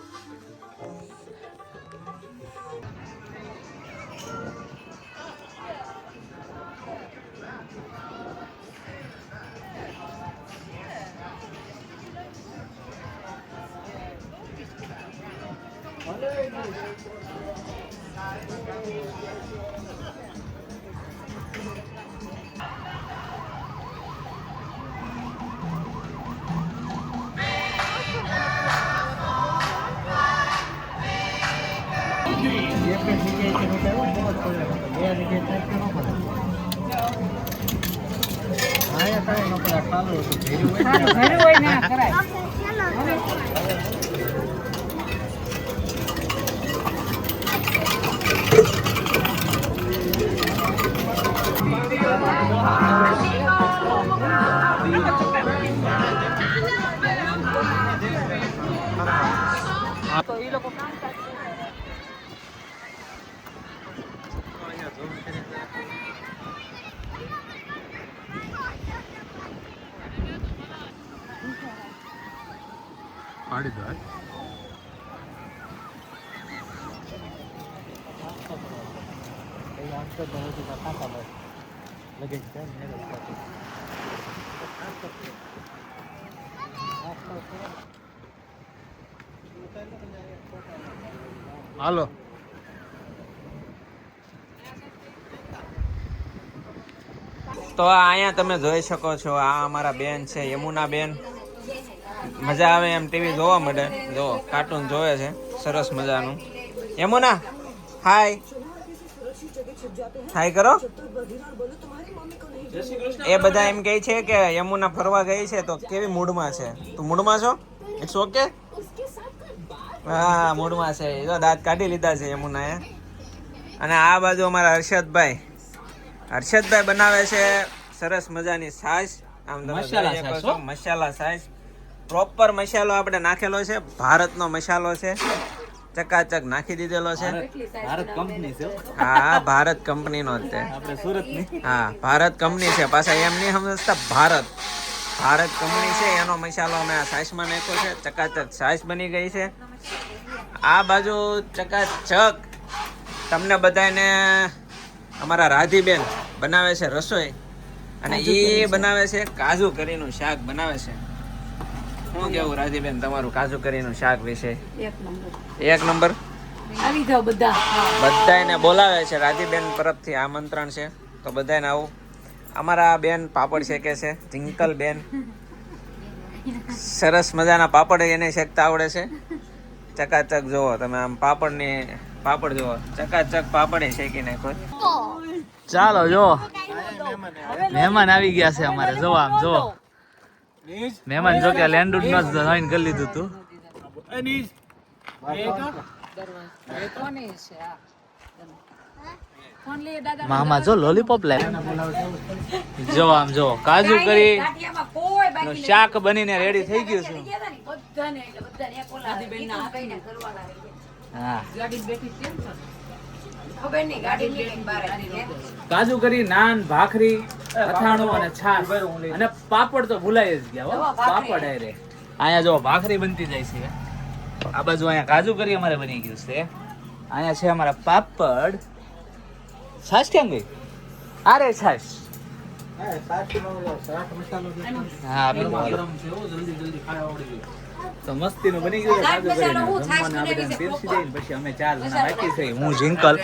પાડી દો હાલો. તો અહીંયા તમે જોઈ શકો છો, આ અમારા બેન છે યમુના બેન. મજા આવે એમ ટીવી જોવા મળે, જો કાર્ટૂન જોવે છે સરસ મજાનું. યમુના હાય હાય કરો. એ બધા એમ કહે છે કે યમુના ફરવા ગઈ છે તો કેવી મૂડમાં છે. તું મૂડમાં છો? It's okay. હા મૂડમાં છે. જો દાંત કાઢી લીધા છે યમુનાએ. અને આ બાજુ અમારા હર્ષદભાઈ બનાવે છે સરસ મજાની છાશ. આમ તમે મસાલા છાશ, પ્રોપર મસાલો આપણે નાખેલો છે, ભારતનો મસાલો છે, ચકાચક નાખી દીધેલો છે. ભારત કંપની છે. હા ભારત કંપનીનો જ છે. આપણે સુરતની. હા ભારત કંપની છે. પાછા એમ નહીં સમજતા, ભારત કંપની છે, એનો મસાલો અમે આ છાશમાં નાખ્યો છે. ચકાચક છાશ બની ગઈ છે. આ બાજુ ચકાચક તમને બધાને અમારા રાધીબેન બનાવે છે રસોઈ, અને એ બનાવે છે કાજુ કરીનું શાક બનાવે છે. શું કેવું રાધીબેન તમારું કાજુ કરીનું શાક વિશે? એક નંબર. આવી જાઓ બધાને બોલાવે છે. રાધીબેન તરફથી આમંત્રણ છે, તો બધાને આવું. અમારા બેન પાપડ શેકે છે, ટિંકલ બેન. સરસ મજાના પાપડ એને શેકતા આવડે છે. ચકાચક જુઓ તમે, આમ પાપડ જુઓ, ચકાચક પાપડ શેકી નાખો. ચાલો જો મહેમાન આવી ગયા છે અમારે. જો આમ જો મહેમાન જો કે લેન્ડુડ નો જોઈન કરી લીધું તું. મામા જો લોલીપોપ લાય. જો આમ જો કાજુ કરી નું શાક બનીને રેડી થઈ ગયું છે. હા કાજુ કરી, નાન, ભાખરી, અથાણું અને છાશ અને પાપડ તો ભૂલાઈ જ ગયા હો. પાપડ આયરે અહીંયા જો ભાખરી બનતી જાય છે. આ બાજુ અહીંયા કાજુ કરી અમારે બની ગયું છે. અહીંયા છે અમારા પાપડ. છાશ કેમ ગઈ? અરે છાશ હા ગરમ છે જલ્દી ખાવા આવડી ગયું. તો મસ્તીનું બની ગયું છે કાજુ કરીને. જમવાને આ બધાને પીરસી દઈને પછી અમે 4 જણા બાકી છે. હું, જિંકલ,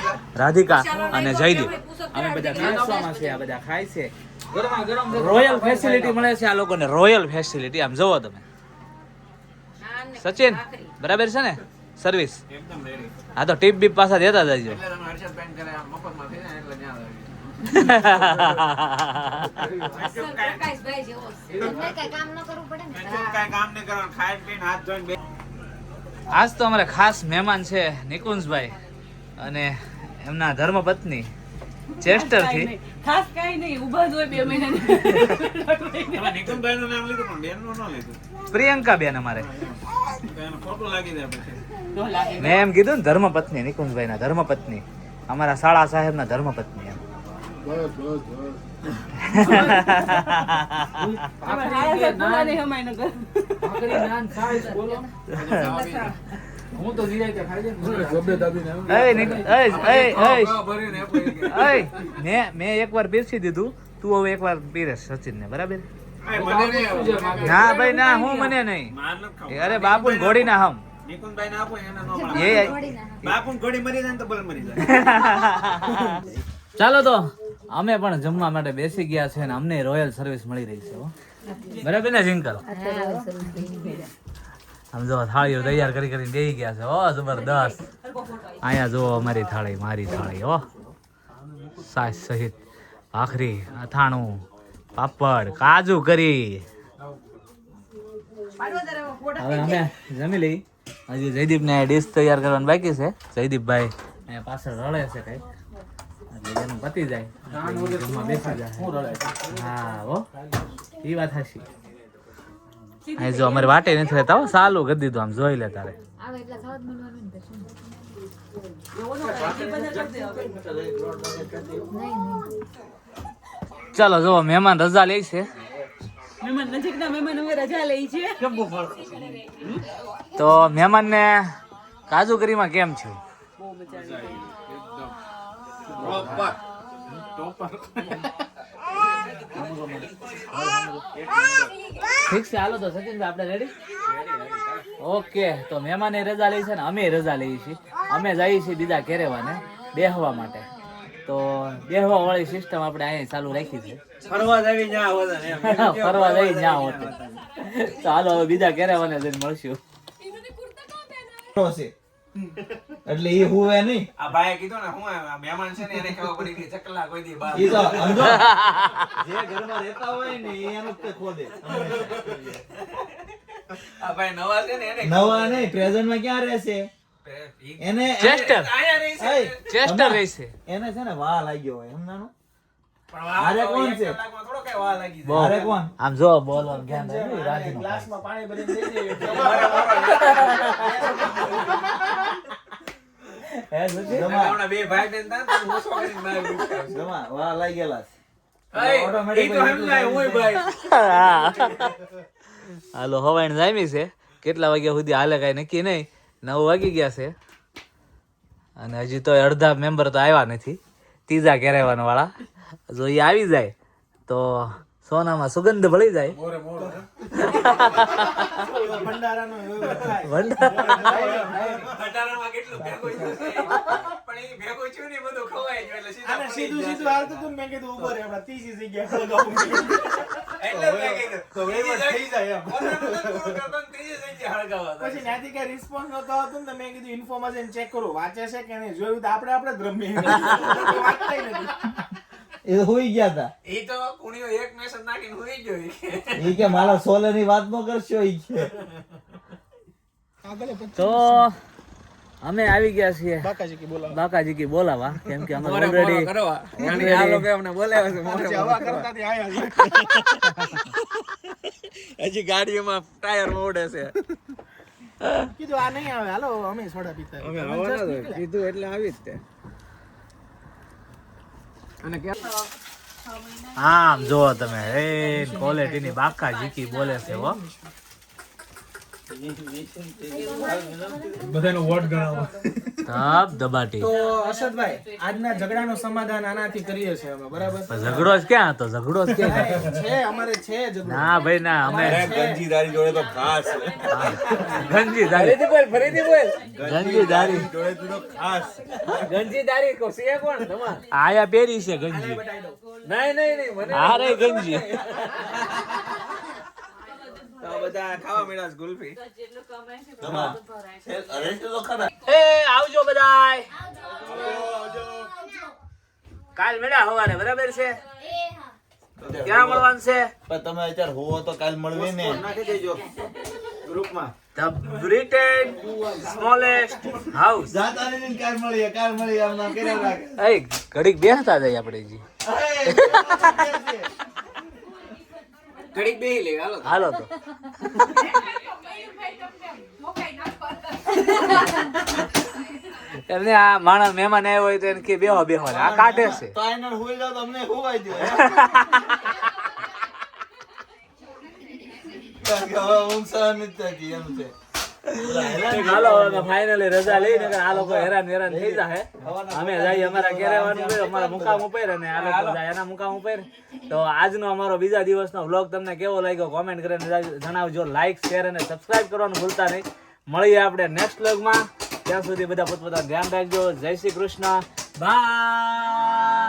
રાધિકા અને જયદીપ. અમે બધા નાસ્તામાં છે. આ બધા ખાય છે. રોયલ ફેસિલિટી મળે છે આ લોકોને. રોયલ ફેસિલિટી આમ જોવો તમે. સચિન બરાબર છે ને સર્વિસ? હા તો ટીપ બીપ પાછા દેતા જજો. આજ તો અમારે ખાસ મહેમાન છે નિકુંજભાઈ અને એમના ધર્મપત્ની ચેસ્ટર થી. ખાસ કાઈ નહીં, ઊભા જ હોય 2 મહિના. નિકુંજભાઈનું નામ લીધું પણ બેનનું ન લીધું. પ્રિયંકા બેન અમારે. એનું ખોટું લાગી જાય પછી. મેં એમ કીધું ને ધર્મપત્ની, નિકુંજભાઈ ના ધર્મપત્ની, અમારા શાળા સાહેબ ના ધર્મપત્ની એમ. મેં એકવાર પીરસી દીધું, તું હવે એકવાર પીરસ સચિન ને, બરાબર? ના ભાઈ ના, હું મને નહીં. અરે બાપુ ઘોડી ના હમ. નિકુંજભાઈ ને આપો એને નો મળે. બાપુને ઘોડી મરી જાય ને તો ભલે મરી જાય. ચાલો તો અમે પણ જમવા માટે બેસી ગયા છે અને અમને રોયલ સર્વિસ મળી રહી છે હો. બરાબર ને જિંકલ? આમ જો થાળીઓ તૈયાર કરી કરીને બેસી ગયા છે હો, જબરદસ્ત. અહીંયા જો અમારી થાળી, મારી થાળી હો, સાસ સહિત ભાખરી, અથાણું, પાપડ, કાજુ કરી. હવે અમે જમી લઈ. હજી જયદીપ ને ડીશ તૈયાર કરવાનું બાકી છે. જયદીપભાઈ અહીંયા પાછળ રળે છે કઈ, એટલે એનું પતી જાય જમવા બેસી જાય. હા હો, એ વાત હાચી. અહીં જો અમારી વાટે નથી રહેતા હો, સાલું કરી દીધું આમ જોઈ લે તારે. ચાલો જો મહેમાન રજા લે છે. નજીકના મહેમાન હવે રજા લઈ છે. તો મહેમાન ને કાજુ કરીમાં કેમ છે? ઠીક છે, હાલો તો સચિનભાઈ આપણે રેડી? ઓકે, તો મહેમાને રજા લઈ છે ને અમે રજા લઈએ છીએ. અમે જઈએ છીએ બીજા કેરેવાને બેહવા માટે. તો બેહવા વાળી સિસ્ટમ આપણે અહીંયા ચાલુ રાખી છે. ફરવા જાવી ન્યા હોતા ને એમ. ફરવા જઈ જ્યાં હોતે. તો હાલો હવે બીજા કેરેવાને જઈને મળશું. એટલે એ હુવે નહીં. આ ભાઈએ કીધું ને હું આ મહેમાન છે ને એને ખબર પડી ગઈ ચકલા કોઈ દી બહાર. ઈ તો સમજો, જે ઘરમાં રહેતા હોય ને એનું જ તે ખોદે. આ ભાઈ નવા છે ને એને નવા નહીં, પ્રેઝન્ટ માં ક્યાં રહેશે? એને ચેસ્ટર, આયા રહી છે. ચેસ્ટર રહેશે. એને છે ને વાહ લાગ્યો હોય સમજાણું? પણ હારે કોણ છે? કલાકમાં થોડો કઈ વાર લાગી જાય. બહુ. હારે કોણ? આમ જો બોલવાનું ધ્યાન રાખજો, રાજીનો ભાઈ. ગ્લાસમાં પાણી ભરીને દઈ દેજો. હે સચિન? જમા, હમણાં બે ભાઈ બેન હતા ને તો મોસો કરીને બહાર મૂક્યા છે. જમા, વાહ લાગેલા છે. ભાઈ, ઈ તો સમજાય હું ભાઈ. હાલો હવાઈન જામી છે. કેટલા વાગ્યા સુધી હાલે કઈ નક્કી નહીં. 9 વાગી ગયા છે અને હજી તો અડધા મેમ્બર તો આવ્યા નથી. ત્રીજા કેરેવાન વાળા જો એ આવી જાય તો સોનામાં સુગંધ ભળી જાય. મોરે મોરો ભંડારામાં કેટલું ભેગું થયું છે. પણ ઈ ભેગું થયું ને ઈ બધું ખવાઈ ગયું એટલે સીધું સીધું હાલતું હતું ને મેં કીધું ઉભો રે આપડા ત્રીજી જગ્યાએ એટલે મેં કીધું તો વેવડ થઈ જાય એમ ત્રીજી જગ્યાએ હળગાવા પછી ત્યાંથી કઈ રિસ્પોન્સ નતો આવતો ને તો મેં કીધું ઇન્ફોર્મેશન ચેક કરું વાંચે છે કે નહીં. જોયું તો આપણે જ રમીએ વાંચતા નથી. એ તો હુઈ ગયા હતા. ઈ તો કુણીઓ એક મેસેજ નાખીને હોઈ ગયો ઈ કે. એ કે મારા સોલે ની વાત નો કરશો ઈ કે. તો અમે આવી ગયા છીએ બાકાજી કી બોલાવા, કેમ કે અમે ઓલરેડી આ લોકો અમને બોલાવે છે મોરે હવા કરતાથી આયા છે. હજી ગાડીઓમાં ટાયર મોડે છે. કીધું આ નહીં આવે હાલો અમે સોડા પીતા અમે આવવાના જ કીધું એટલે આવી જ તે. અને કે આમ જો તમે એ ક્વોલિટી ની બાકા જીકી બોલે છે હો. બધાનો વોટ ગણાવો. તબ દબાટી. તો અરશદભાઈ આજના ઝઘડાનું સમાધાન આનાથી કરીએ છીએ અમે, બરાબર? પણ ઝઘડો જ ક્યાં હતો? ઝઘડો જ ક્યાં? છે અમારે છે ઝઘડો. ના ભાઈ ના, અમે ગંજીદારી જોડે તો ખાસ ગંજીદારી ગંજીદારી જોડે તો ખાસ ગંજીદારી કો છે કોણ તમાર? આયા પહેરી છે ગંજી. નહીં મને હારે ગંજી. તો બધા ખાવા મળ્યા છે ગુલ્ફી. એ આવજો બધાય. કાલ મળ્યા હવારે, બરાબર છે? ક્યાં મળવાનું છે? તમે અત્યારે હોવો તો કાલ મળવી ને. નાખી દેજો ગ્રુપમાં. The Britain smallest house. કાલ મળીએ આમ નામ કર્યા રાખે. એ ઘડીક બેસતા જાય આપણે જી. ઘડીક બેહી લે હાલો. હાલો તો. એમને આ માણસ મહેમાન આવ્યો હોય તો એને કે બેહો બેહો, આ કાઢે છે. તો આઈને હુઈ જાવ તો અમને હુવાઈ દો. કારણ કે હવે ઊંઘ સહન નથી થતી એમ છે. હાલો હવે ફાઇનલી રજા લઈને આ લોકો હેરાન થઈ જાય. અમે જઈએ અમારા ઘેરેવાનું છે, અમારા મુકામ ઉપર, અને આ લોકો જાય એના મુકામ ઉપર. તો આજનો અમારો બીજા દિવસનો વ્લોગ તમને કેવો લાગ્યો કોમેન્ટ કરીને જણાવજો. લાઈક, શેર અને સબસ્ક્રાઇબ કરવાનું ભૂલતા નહીં. મળીએ આપણે નેક્સ્ટ વ્લોગમાં. ત્યાં સુધી બધા પોતપોતાનું ધ્યાન રાખજો. જય શ્રી કૃષ્ણ. બાય.